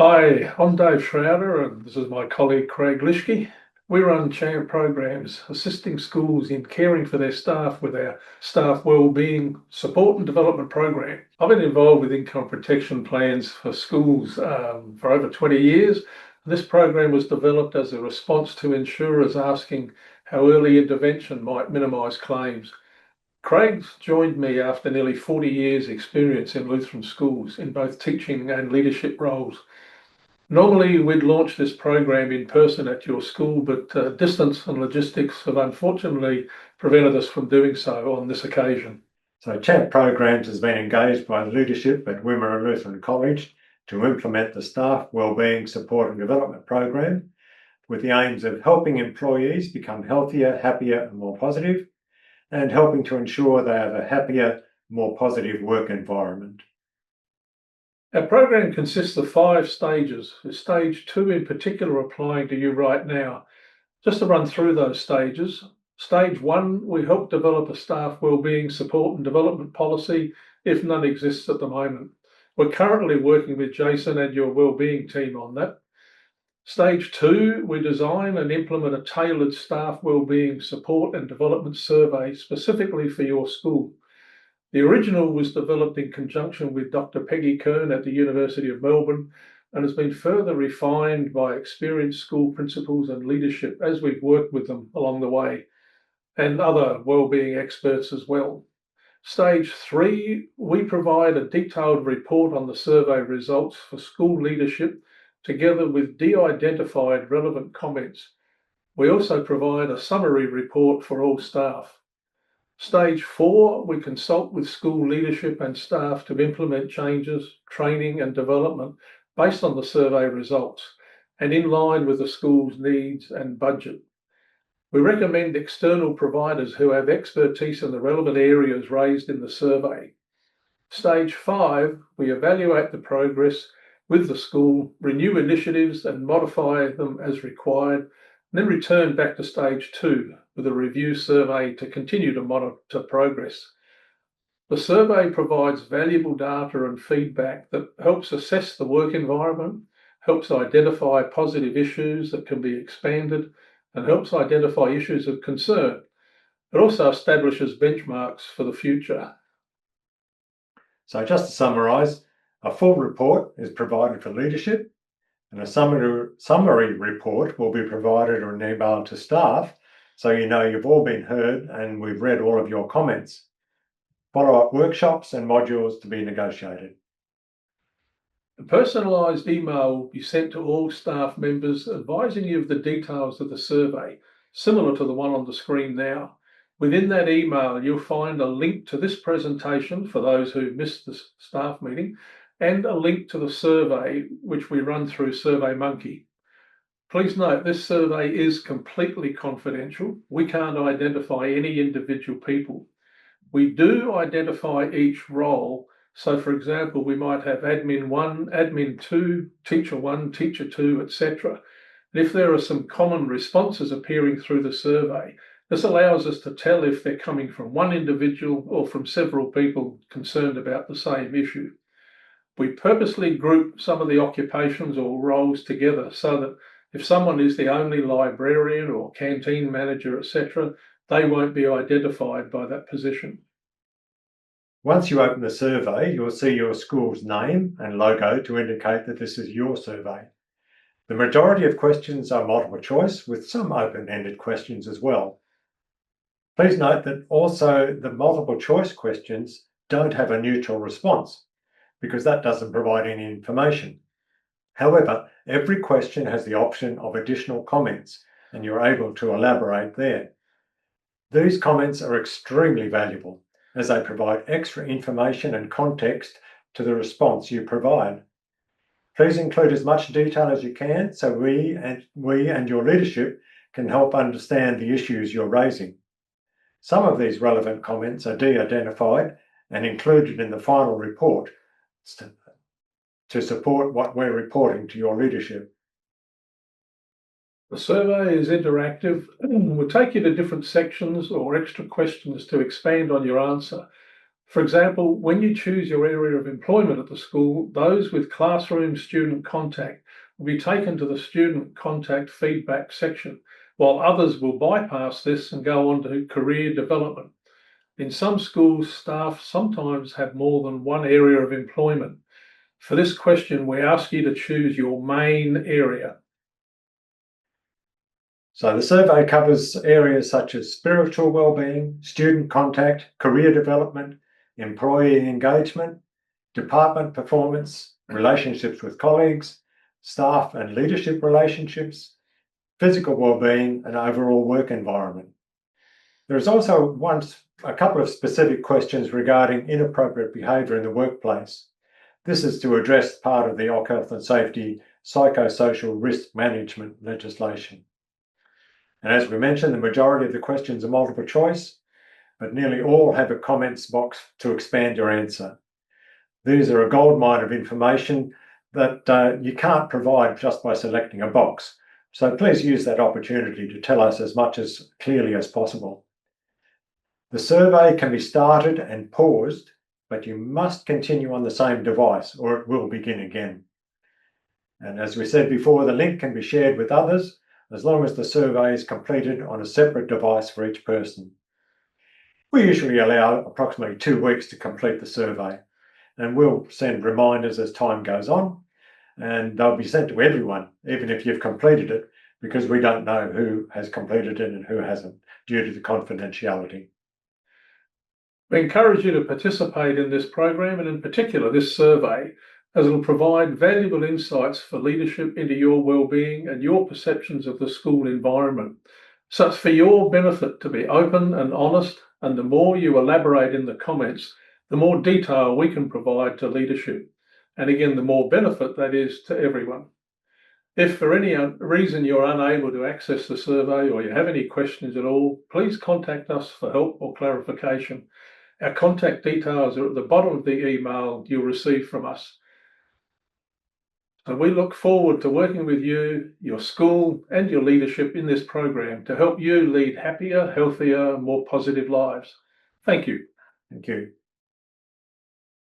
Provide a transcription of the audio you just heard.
Hi, I'm Dave Schrouder, and this is my colleague Craig Lischke. We run Champ Programs, assisting schools in caring for their staff with our staff wellbeing support and development program. I've been involved with income protection plans for schools for over 20 years. This program was developed as a response to insurers asking how early intervention might minimise claims. Craig's joined me after nearly 40 years' experience in Lutheran schools in both teaching and leadership roles. Normally, we'd launch this program in person at your school, but distance and logistics have unfortunately prevented us from doing so on this occasion. So Champ Programs has been engaged by the leadership at Wimmera Lutheran College to implement the Staff Wellbeing Support and Development Program with the aims of helping employees become healthier, happier and more positive, and helping to ensure they have a happier, more positive work environment. Our program consists of 5 stages, with stage 2 in particular applying to you right now. Just to run through those stages, stage 1, we help develop a staff wellbeing support and development policy if none exists at the moment. We're currently working with Jason and your wellbeing team on that. Stage 2, we design and implement a tailored staff wellbeing support and development survey specifically for your school. The original was developed in conjunction with Dr. Peggy Kern at the University of Melbourne and has been further refined by experienced school principals and leadership as we've worked with them along the way, and other wellbeing experts as well. Stage 3, we provide a detailed report on the survey results for school leadership together with de-identified relevant comments. We also provide a summary report for all staff. Stage 4, we consult with school leadership and staff to implement changes, training and development based on the survey results and in line with the school's needs and budget. We recommend external providers who have expertise in the relevant areas raised in the survey. Stage 5, we evaluate the progress with the school, renew initiatives and modify them as required, and then return back to stage 2 with a review survey to continue to monitor progress. The survey provides valuable data and feedback that helps assess the work environment, helps identify positive issues that can be expanded, and helps identify issues of concern. It also establishes benchmarks for the future. So just to summarise, a full report is provided for leadership, and a summary report will be provided or an email to staff, so you know you've all been heard and we've read all of your comments. Follow-up workshops and modules to be negotiated. A personalised email will be sent to all staff members advising you of the details of the survey, similar to the one on the screen now. Within that email, you'll find a link to this presentation for those who missed the staff meeting, and a link to the survey, which we run through SurveyMonkey. Please note, this survey is completely confidential. We can't identify any individual people. We do identify each role. So, for example, we might have admin 1, admin 2, teacher 1, teacher 2, etc. And if there are some common responses appearing through the survey, this allows us to tell if they're coming from one individual or from several people concerned about the same issue. We purposely group some of the occupations or roles together so that if someone is the only librarian or canteen manager, etc., they won't be identified by that position. Once you open the survey, you'll see your school's name and logo to indicate that this is your survey. The majority of questions are multiple choice, with some open-ended questions as well. Please note that also the multiple choice questions don't have a neutral response, because that doesn't provide any information. However, every question has the option of additional comments, and you're able to elaborate there. These comments are extremely valuable, as they provide extra information and context to the response you provide. Please include as much detail as you can so we and your leadership can help understand the issues you're raising. Some of these relevant comments are de-identified and included in the final report to support what we're reporting to your leadership. The survey is interactive. We'll take you to different sections or extra questions to expand on your answer. For example, when you choose your area of employment at the school, those with classroom student contact will be taken to the student contact feedback section, while others will bypass this and go on to career development. In some schools, staff sometimes have more than one area of employment. For this question, we ask you to choose your main area. So the survey covers areas such as spiritual well-being, student contact, career development, employee engagement, department performance, relationships with colleagues, staff and leadership relationships, physical well-being, and overall work environment. There is also a couple of specific questions regarding inappropriate behaviour in the workplace. This is to address part of the Occ Health and Safety psychosocial risk management legislation. And as we mentioned, the majority of the questions are multiple choice, but nearly all have a comments box to expand your answer. These are a goldmine of information that you can't provide just by selecting a box. So please use that opportunity to tell us as much as clearly as possible. The survey can be started and paused, but you must continue on the same device or it will begin again. And as we said before, the link can be shared with others as long as the survey is completed on a separate device for each person. We usually allow approximately 2 weeks to complete the survey, and we'll send reminders as time goes on, and they'll be sent to everyone, even if you've completed it, because we don't know who has completed it and who hasn't, due to the confidentiality. We encourage you to participate in this program and in particular this survey, as it will provide valuable insights for leadership into your well-being and your perceptions of the school environment. So it's for your benefit to be open and honest, and the more you elaborate in the comments, the more detail we can provide to leadership. And again, the more benefit that is to everyone. If for any reason you're unable to access the survey or you have any questions at all, please contact us for help or clarification. Our contact details are at the bottom of the email you'll receive from us. So we look forward to working with you, your school, and your leadership in this program to help you lead happier, healthier, more positive lives. Thank you. Thank you.